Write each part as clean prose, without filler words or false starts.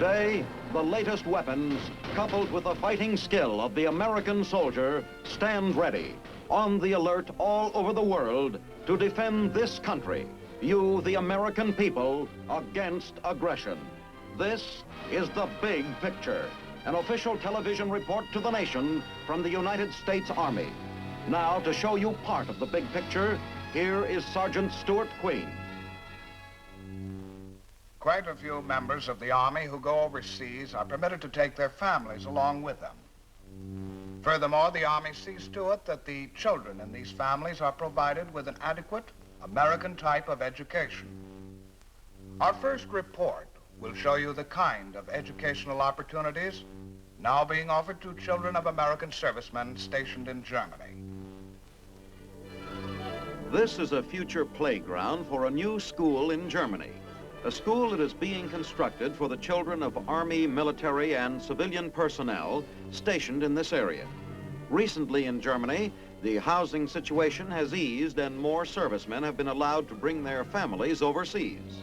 Today, the latest weapons, coupled with the fighting skill of the American soldier, stand ready, on the alert all over the world to defend this country, you, the American people, against aggression. This is The Big Picture, an official television report to the nation from the United States Army. Now, to show you part of the big picture, here is Sergeant Stuart Queen. Quite a few members of the Army who go overseas are permitted to take their families along with them. Furthermore, the Army sees to it that the children in these families are provided with an adequate American type of education. Our first report will show you the kind of educational opportunities now being offered to children of American servicemen stationed in Germany. This is a future playground for a new school in Germany. A school that is being constructed for the children of Army, military, and civilian personnel stationed in this area. Recently in Germany, the housing situation has eased and more servicemen have been allowed to bring their families overseas.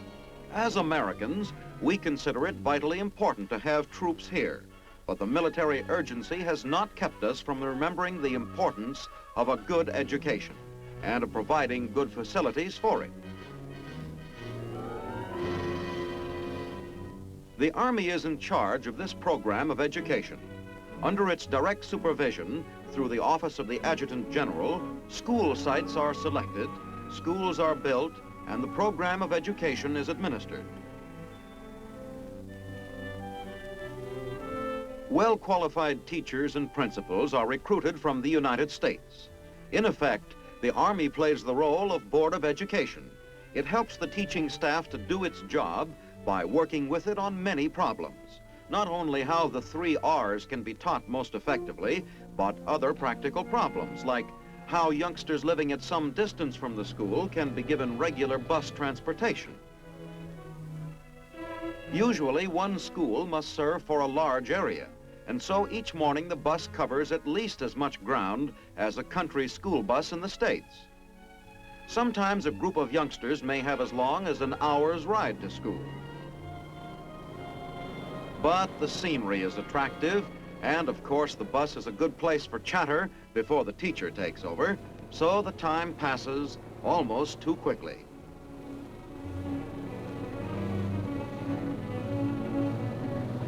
As Americans, we consider it vitally important to have troops here, but the military urgency has not kept us from remembering the importance of a good education and of providing good facilities for it. The Army is in charge of this program of education. Under its direct supervision, through the Office of the Adjutant General, school sites are selected, schools are built, and the program of education is administered. Well-qualified teachers and principals are recruited from the United States. In effect, the Army plays the role of Board of Education. It helps the teaching staff to do its job by working with it on many problems. Not only how the 3 R's can be taught most effectively, but other practical problems like how youngsters living at some distance from the school can be given regular bus transportation. Usually, one school must serve for a large area, and so each morning the bus covers at least as much ground as a country school bus in the States. Sometimes a group of youngsters may have as long as an hour's ride to school. But the scenery is attractive, and of course the bus is a good place for chatter before the teacher takes over, so the time passes almost too quickly.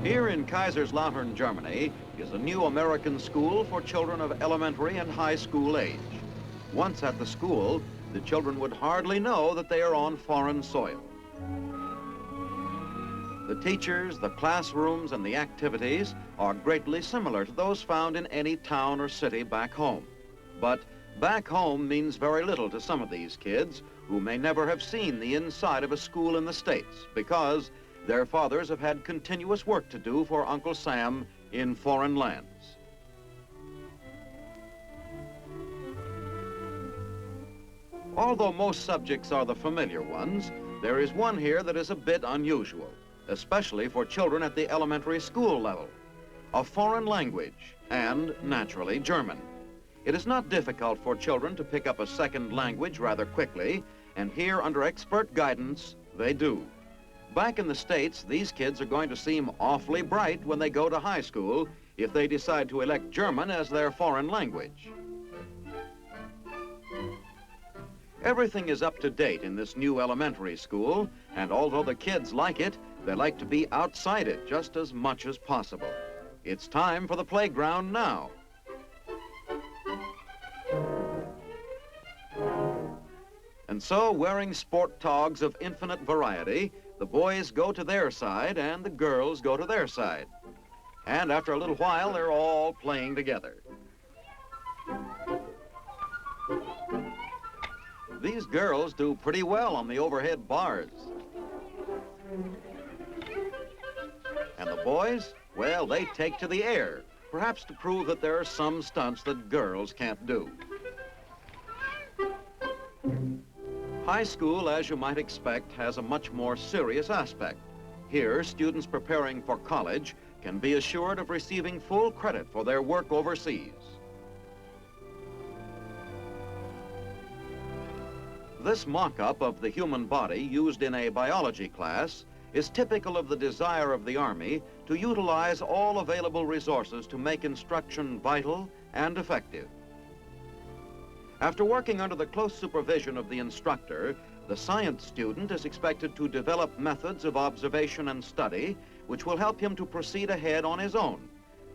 Here in Kaiserslautern, Germany, is a new American school for children of elementary and high school age. Once at the school, the children would hardly know that they are on foreign soil. The teachers, the classrooms, and the activities are greatly similar to those found in any town or city back home. But back home means very little to some of these kids who may never have seen the inside of a school in the States because their fathers have had continuous work to do for Uncle Sam in foreign lands. Although most subjects are the familiar ones, there is one here that is a bit unusual, especially for children at the elementary school level. A foreign language, and naturally German. It is not difficult for children to pick up a second language rather quickly, and here under expert guidance, they do. Back in the States, these kids are going to seem awfully bright when they go to high school if they decide to elect German as their foreign language. Everything is up to date in this new elementary school, and although the kids like it, they like to be outside it just as much as possible. It's time for the playground now. And so, wearing sport togs of infinite variety, the boys go to their side and the girls go to their side. And after a little while, they're all playing together. These girls do pretty well on the overhead bars. And the boys, well, they take to the air, perhaps to prove that there are some stunts that girls can't do. High school, as you might expect, has a much more serious aspect. Here, students preparing for college can be assured of receiving full credit for their work overseas. This mock-up of the human body used in a biology class is typical of the desire of the Army to utilize all available resources to make instruction vital and effective. After working under the close supervision of the instructor, the science student is expected to develop methods of observation and study which will help him to proceed ahead on his own.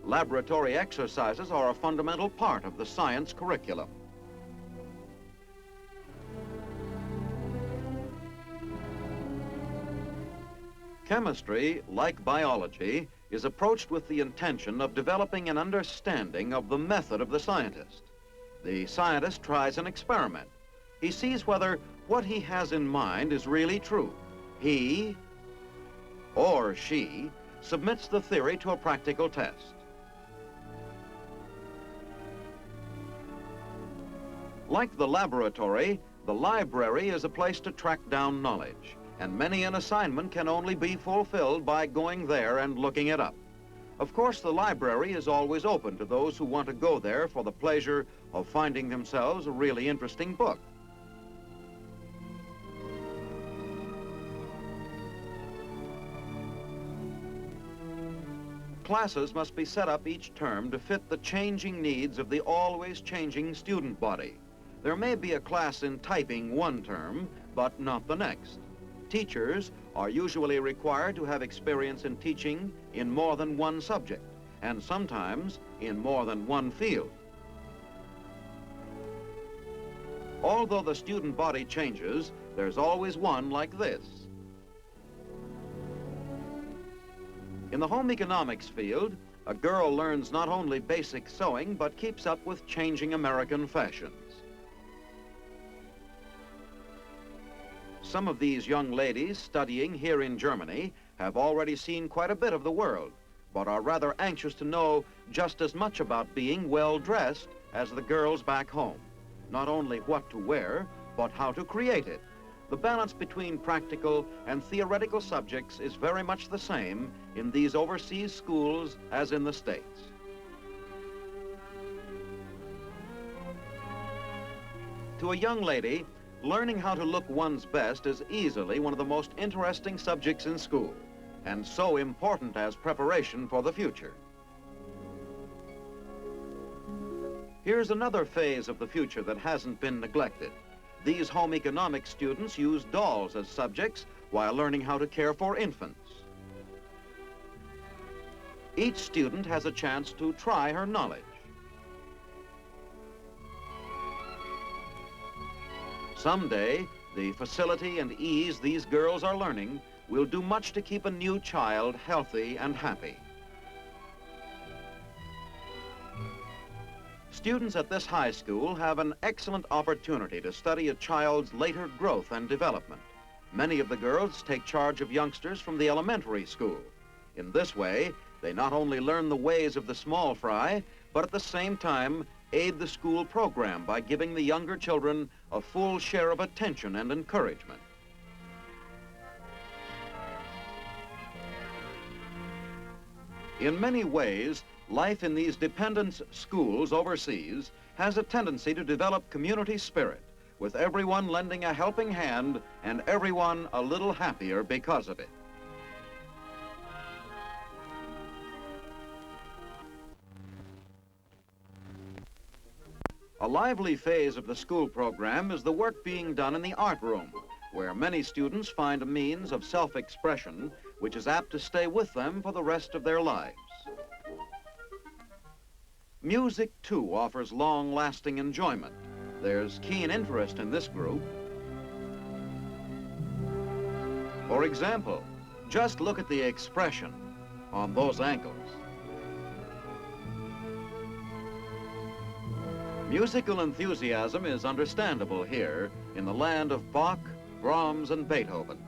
Laboratory exercises are a fundamental part of the science curriculum. Chemistry, like biology, is approached with the intention of developing an understanding of the method of the scientist. The scientist tries an experiment. He sees whether what he has in mind is really true. He or she submits the theory to a practical test. Like the laboratory, the library is a place to track down knowledge, and many an assignment can only be fulfilled by going there and looking it up. Of course, the library is always open to those who want to go there for the pleasure of finding themselves a really interesting book. Classes must be set up each term to fit the changing needs of the always changing student body. There may be a class in typing one term, but not the next. Teachers are usually required to have experience in teaching in more than one subject, and sometimes in more than one field. Although the student body changes, there's always one like this. In the home economics field, a girl learns not only basic sewing, but keeps up with changing American fashions. Some of these young ladies studying here in Germany have already seen quite a bit of the world, but are rather anxious to know just as much about being well dressed as the girls back home. Not only what to wear, but how to create it. The balance between practical and theoretical subjects is very much the same in these overseas schools as in the States. To a young lady, learning how to look one's best is easily one of the most interesting subjects in school, and so important as preparation for the future. Here's another phase of the future that hasn't been neglected. These home economics students use dolls as subjects while learning how to care for infants. Each student has a chance to try her knowledge. Someday, the facility and ease these girls are learning will do much to keep a new child healthy and happy. Students at this high school have an excellent opportunity to study a child's later growth and development. Many of the girls take charge of youngsters from the elementary school. In this way, they not only learn the ways of the small fry, but at the same time aid the school program by giving the younger children a full share of attention and encouragement. In many ways, life in these dependence schools overseas has a tendency to develop community spirit, with everyone lending a helping hand and everyone a little happier because of it. A lively phase of the school program is the work being done in the art room, where many students find a means of self-expression which is apt to stay with them for the rest of their lives. Music, too, offers long-lasting enjoyment. There's keen interest in this group. For example, just look at the expression on those ankles. Musical enthusiasm is understandable here in the land of Bach, Brahms, and Beethoven.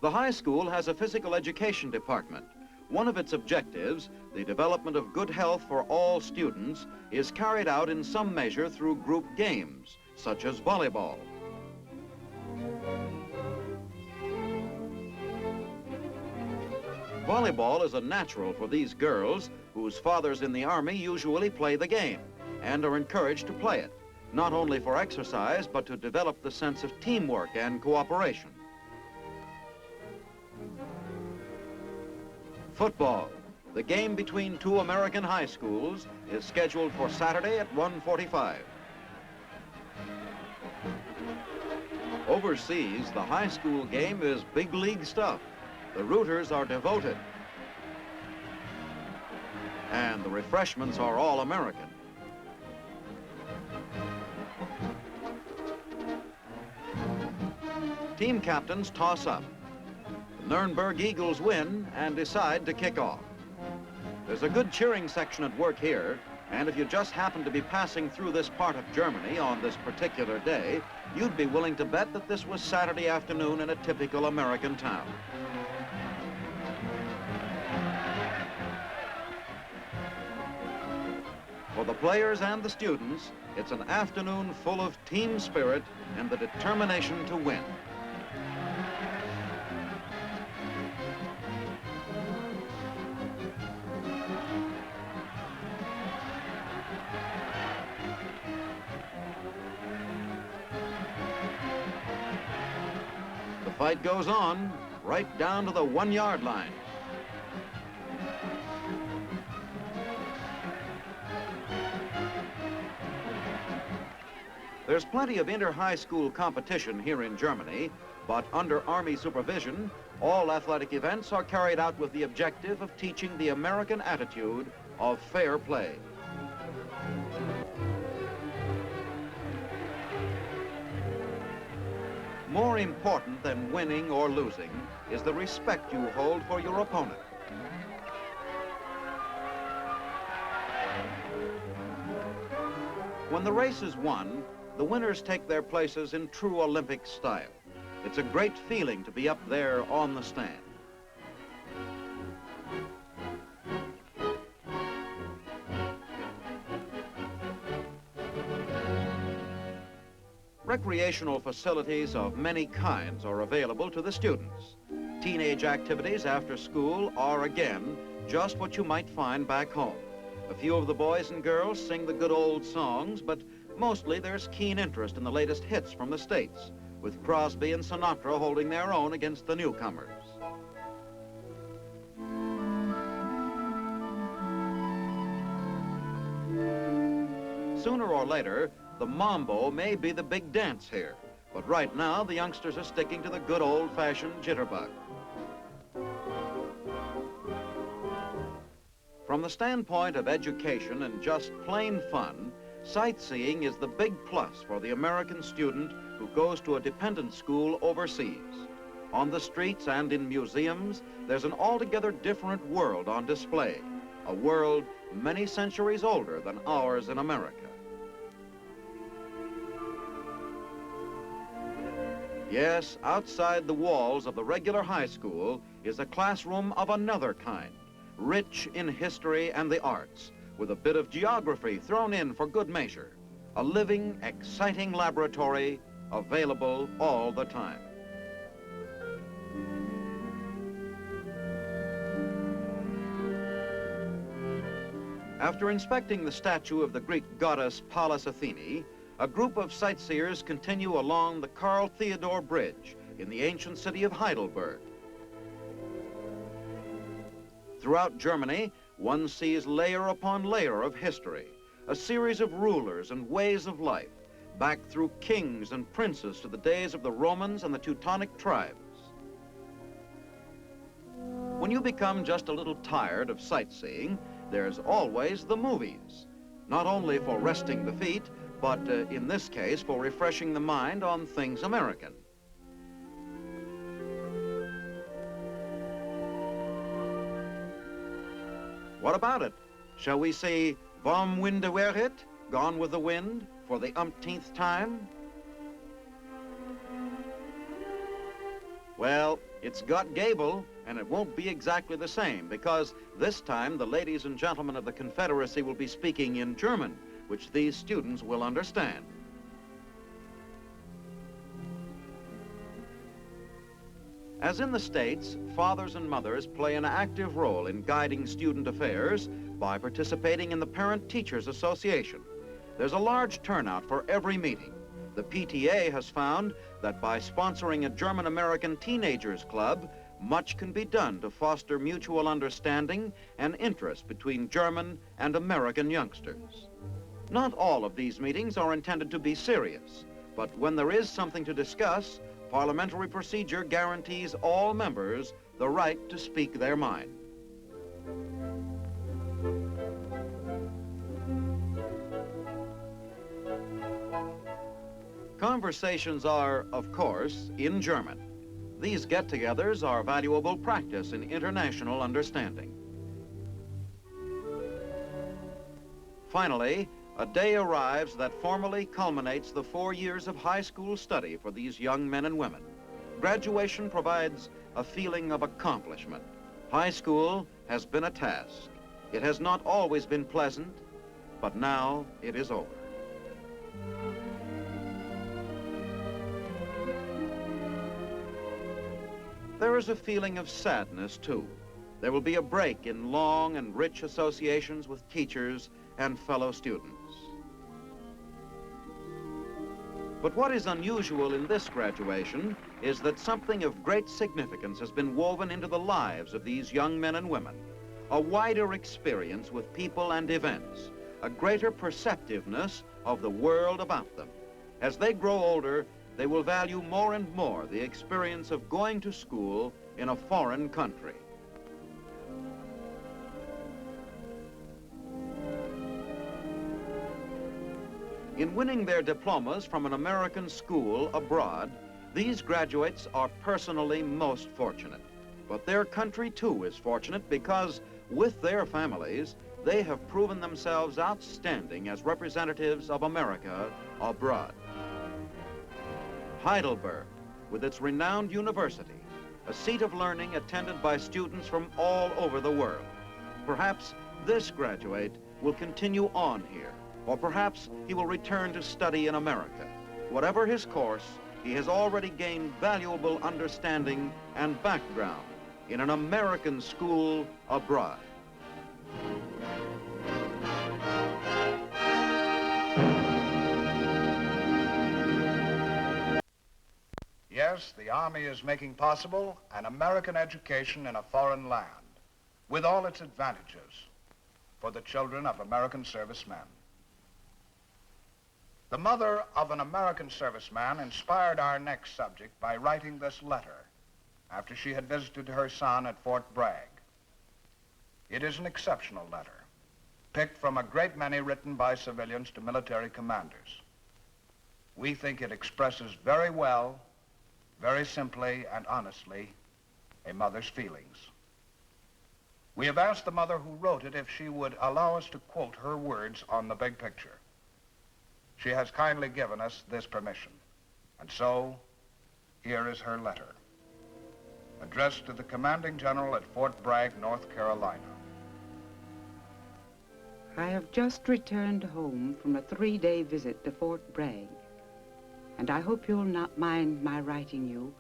The high school has a physical education department. One of its objectives, the development of good health for all students, is carried out in some measure through group games, such as volleyball. Volleyball is a natural for these girls, whose fathers in the Army usually play the game and are encouraged to play it, not only for exercise, but to develop the sense of teamwork and cooperation. Football. The game between two American high schools is scheduled for Saturday at 1:45. Overseas, the high school game is big league stuff. The rooters are devoted. And the refreshments are all American. Team captains toss up. The Nuremberg Eagles win and decide to kick off. There's a good cheering section at work here, and if you just happen to be passing through this part of Germany on this particular day, you'd be willing to bet that this was Saturday afternoon in a typical American town. For the players and the students, it's an afternoon full of team spirit and the determination to win. The fight goes on right down to the 1-yard line. There's plenty of inter-high school competition here in Germany, but under Army supervision, all athletic events are carried out with the objective of teaching the American attitude of fair play. More important than winning or losing is the respect you hold for your opponent. When the race is won, the winners take their places in true Olympic style. It's a great feeling to be up there on the stand. Recreational facilities of many kinds are available to the students. Teenage activities after school are, again, just what you might find back home. A few of the boys and girls sing the good old songs, but mostly there's keen interest in the latest hits from the States, with Crosby and Sinatra holding their own against the newcomers. Sooner or later, the mambo may be the big dance here, but right now the youngsters are sticking to the good old-fashioned jitterbug. From the standpoint of education and just plain fun, sightseeing is the big plus for the American student who goes to a dependent school overseas. On the streets and in museums, there's an altogether different world on display, a world many centuries older than ours in America. Yes, outside the walls of the regular high school is a classroom of another kind, rich in history and the arts, with a bit of geography thrown in for good measure. A living, exciting laboratory available all the time. After inspecting the statue of the Greek goddess Pallas Athene, a group of sightseers continue along the Karl Theodor Bridge in the ancient city of Heidelberg. Throughout Germany, one sees layer upon layer of history, a series of rulers and ways of life, back through kings and princes to the days of the Romans and the Teutonic tribes. When you become just a little tired of sightseeing, there's always the movies, not only for resting the feet, but in this case, for refreshing the mind on things American. What about it? Shall we see Vom Winde Wehet, Gone with the Wind, for the umpteenth time? Well, it's got Gable, and it won't be exactly the same, because this time the ladies and gentlemen of the Confederacy will be speaking in German, which these students will understand. As in the States, fathers and mothers play an active role in guiding student affairs by participating in the Parent-Teachers Association. There's a large turnout for every meeting. The PTA has found that by sponsoring a German-American teenagers club, much can be done to foster mutual understanding and interest between German and American youngsters. Not all of these meetings are intended to be serious, but when there is something to discuss, parliamentary procedure guarantees all members the right to speak their mind. Conversations are, of course, in German. These get-togethers are valuable practice in international understanding. Finally, a day arrives that formally culminates the 4 years of high school study for these young men and women. Graduation provides a feeling of accomplishment. High school has been a task. It has not always been pleasant, but now it is over. There is a feeling of sadness, too. There will be a break in long and rich associations with teachers and fellow students. But what is unusual in this graduation is that something of great significance has been woven into the lives of these young men and women. A wider experience with people and events, a greater perceptiveness of the world about them. As they grow older, they will value more and more the experience of going to school in a foreign country. In winning their diplomas from an American school abroad, these graduates are personally most fortunate. But their country, too, is fortunate because, with their families, they have proven themselves outstanding as representatives of America abroad. Heidelberg, with its renowned university, a seat of learning attended by students from all over the world. Perhaps this graduate will continue on here, or perhaps he will return to study in America. Whatever his course, he has already gained valuable understanding and background in an American school abroad. Yes, the Army is making possible an American education in a foreign land, with all its advantages for the children of American servicemen. The mother of an American serviceman inspired our next subject by writing this letter after she had visited her son at Fort Bragg. It is an exceptional letter, picked from a great many written by civilians to military commanders. We think it expresses very well, very simply and honestly, a mother's feelings. We have asked the mother who wrote it if she would allow us to quote her words on the big picture. She has kindly given us this permission. And so, here is her letter, addressed to the commanding general at Fort Bragg, North Carolina. I have just returned home from a 3-day visit to Fort Bragg, and I hope you'll not mind my writing you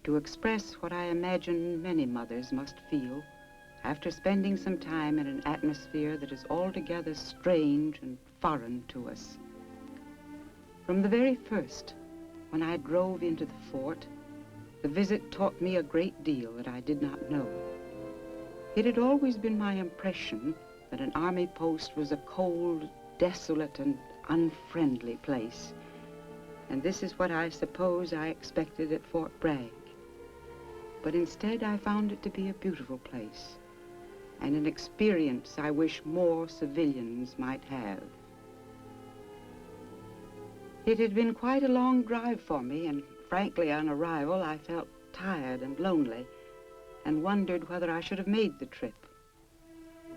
to express what I imagine many mothers must feel after spending some time in an atmosphere that is altogether strange and foreign to us. From the very first, when I drove into the fort, the visit taught me a great deal that I did not know. It had always been my impression that an army post was a cold, desolate, and unfriendly place. And this is what I suppose I expected at Fort Bragg. But instead, I found it to be a beautiful place, and an experience I wish more civilians might have. It had been quite a long drive for me, and frankly, on arrival, I felt tired and lonely, and wondered whether I should have made the trip.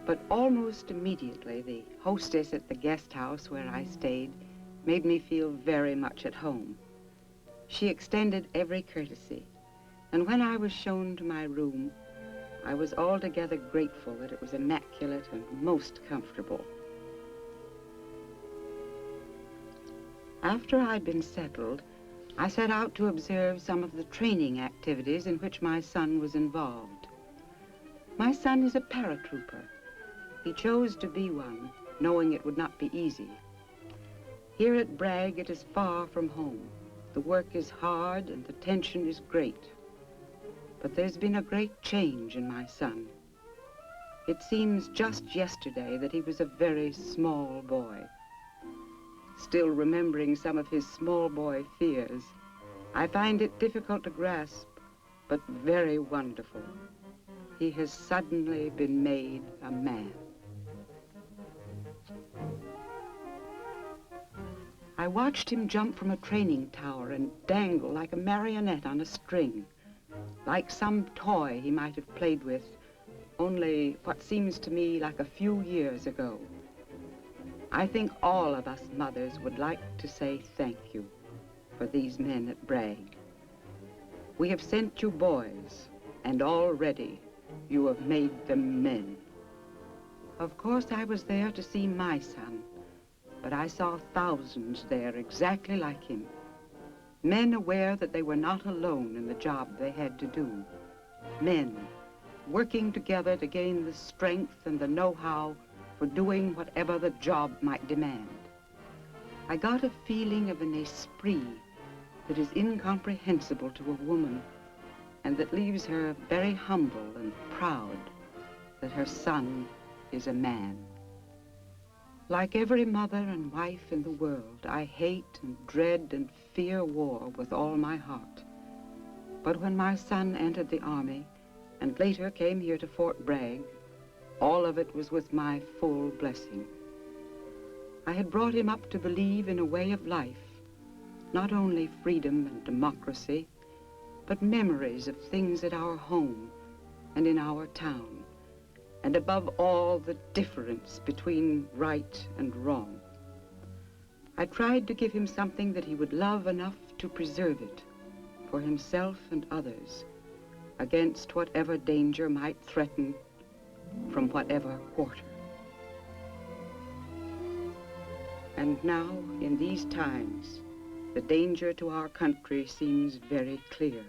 But almost immediately, the hostess at the guest house where I stayed made me feel very much at home. She extended every courtesy, and when I was shown to my room, I was altogether grateful that it was immaculate and most comfortable. After I'd been settled, I set out to observe some of the training activities in which my son was involved. My son is a paratrooper. He chose to be one, knowing it would not be easy. Here at Bragg, it is far from home. The work is hard and the tension is great. but there's been a great change in my son. It seems just yesterday that he was a very small boy. Still remembering some of his small boy fears, I find it difficult to grasp, but very wonderful. He has suddenly been made a man. I watched him jump from a training tower and dangle like a marionette on a string, like some toy he might have played with, only what seems to me like a few years ago. I think all of us mothers would like to say thank you for these men at Bragg. We have sent you boys, and already you have made them men. Of course, I was there to see my son, but I saw thousands there exactly like him. Men aware that they were not alone in the job they had to do. Men working together to gain the strength and the know-how for doing whatever the job might demand. I got a feeling of an esprit that is incomprehensible to a woman, and that leaves her very humble and proud that her son is a man. Like every mother and wife in the world, I hate and dread and fear war with all my heart. But when my son entered the Army and later came here to Fort Bragg, all of it was with my full blessing. I had brought him up to believe in a way of life, not only freedom and democracy, but memories of things at our home and in our town, and above all, the difference between right and wrong. I tried to give him something that he would love enough to preserve it for himself and others against whatever danger might threaten from whatever quarter. And now, in these times, the danger to our country seems very clear.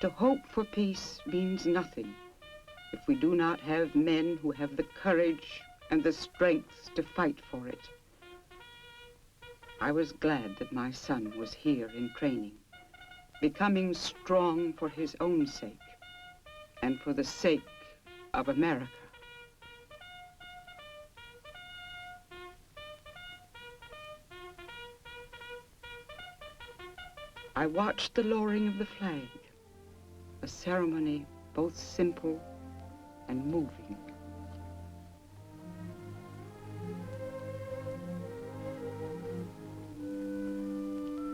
To hope for peace means nothing if we do not have men who have the courage and the strength to fight for it. I was glad that my son was here in training, becoming strong for his own sake and for the sake of America. I watched the lowering of the flag, a ceremony both simple and moving.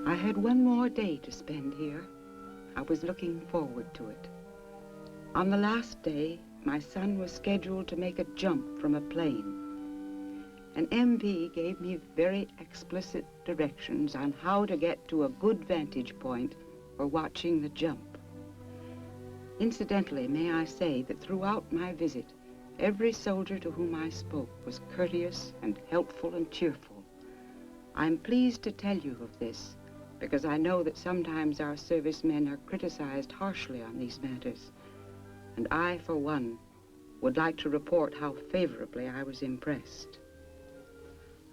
I had one more day to spend here. I was looking forward to it. On the last day, my son was scheduled to make a jump from a plane. An MP gave me very explicit directions on how to get to a good vantage point for watching the jump. Incidentally, may I say that throughout my visit, every soldier to whom I spoke was courteous and helpful and cheerful. I'm pleased to tell you of this, because I know that sometimes our servicemen are criticized harshly on these matters. And I, for one, would like to report how favorably I was impressed.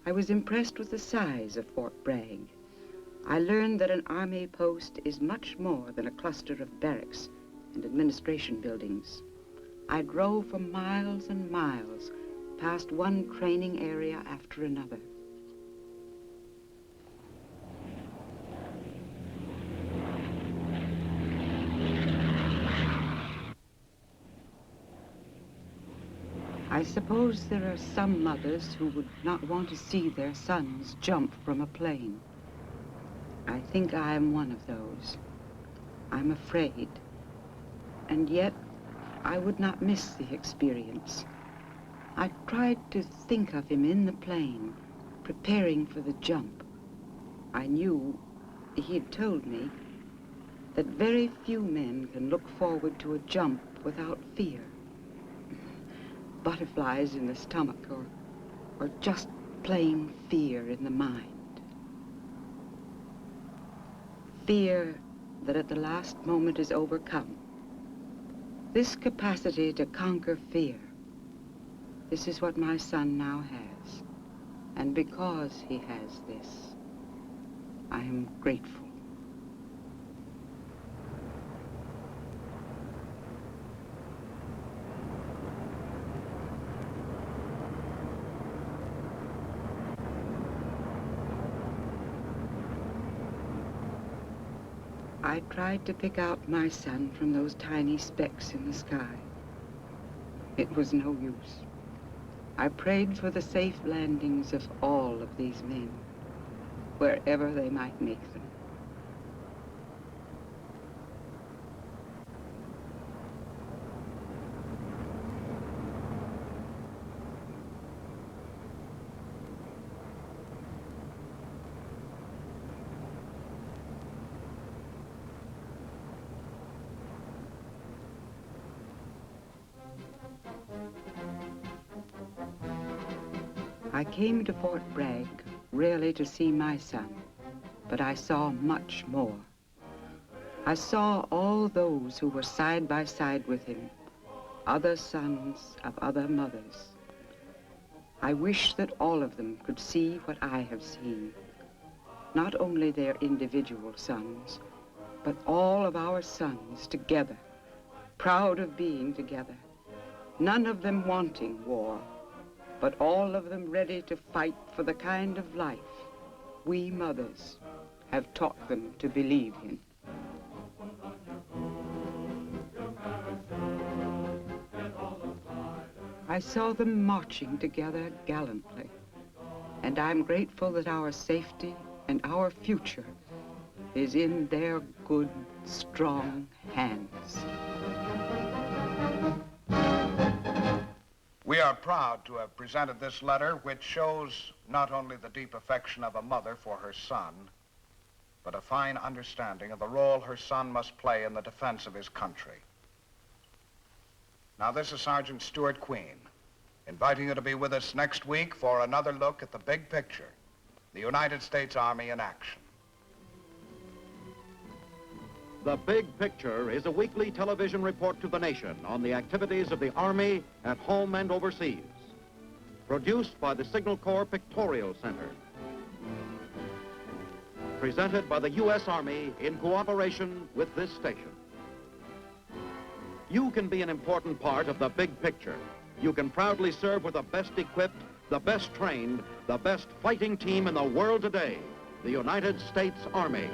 I was impressed with the size of Fort Bragg. I learned that an Army post is much more than a cluster of barracks and administration buildings. I drove for miles and miles, past one training area after another. I suppose there are some mothers who would not want to see their sons jump from a plane. I think I am one of those. I'm afraid. And yet, I would not miss the experience. I tried to think of him in the plane, preparing for the jump. I knew, he had told me, that very few men can look forward to a jump without fear. Butterflies in the stomach, or just plain fear in the mind. Fear that at the last moment is overcome. This capacity to conquer fear, this is what my son now has. And because he has this, I am grateful. I tried to pick out my son from those tiny specks in the sky. It was no use. I prayed for the safe landings of all of these men, wherever they might make them. I came to Fort Bragg rarely to see my son, but I saw much more. I saw all those who were side by side with him, other sons of other mothers. I wish that all of them could see what I have seen, not only their individual sons, but all of our sons together, proud of being together, none of them wanting war, but all of them ready to fight for the kind of life we mothers have taught them to believe in. I saw them marching together gallantly, and I'm grateful that our safety and our future is in their good, strong hands. We are proud to have presented this letter, which shows not only the deep affection of a mother for her son, but a fine understanding of the role her son must play in the defense of his country. Now, this is Sergeant Stuart Queen, inviting you to be with us next week for another look at the big picture, the United States Army in action. The Big Picture is a weekly television report to the nation on the activities of the Army at home and overseas. Produced by the Signal Corps Pictorial Center. Presented by the U.S. Army in cooperation with this station. You can be an important part of the big picture. You can proudly serve with the best equipped, the best trained, the best fighting team in the world today, the United States Army.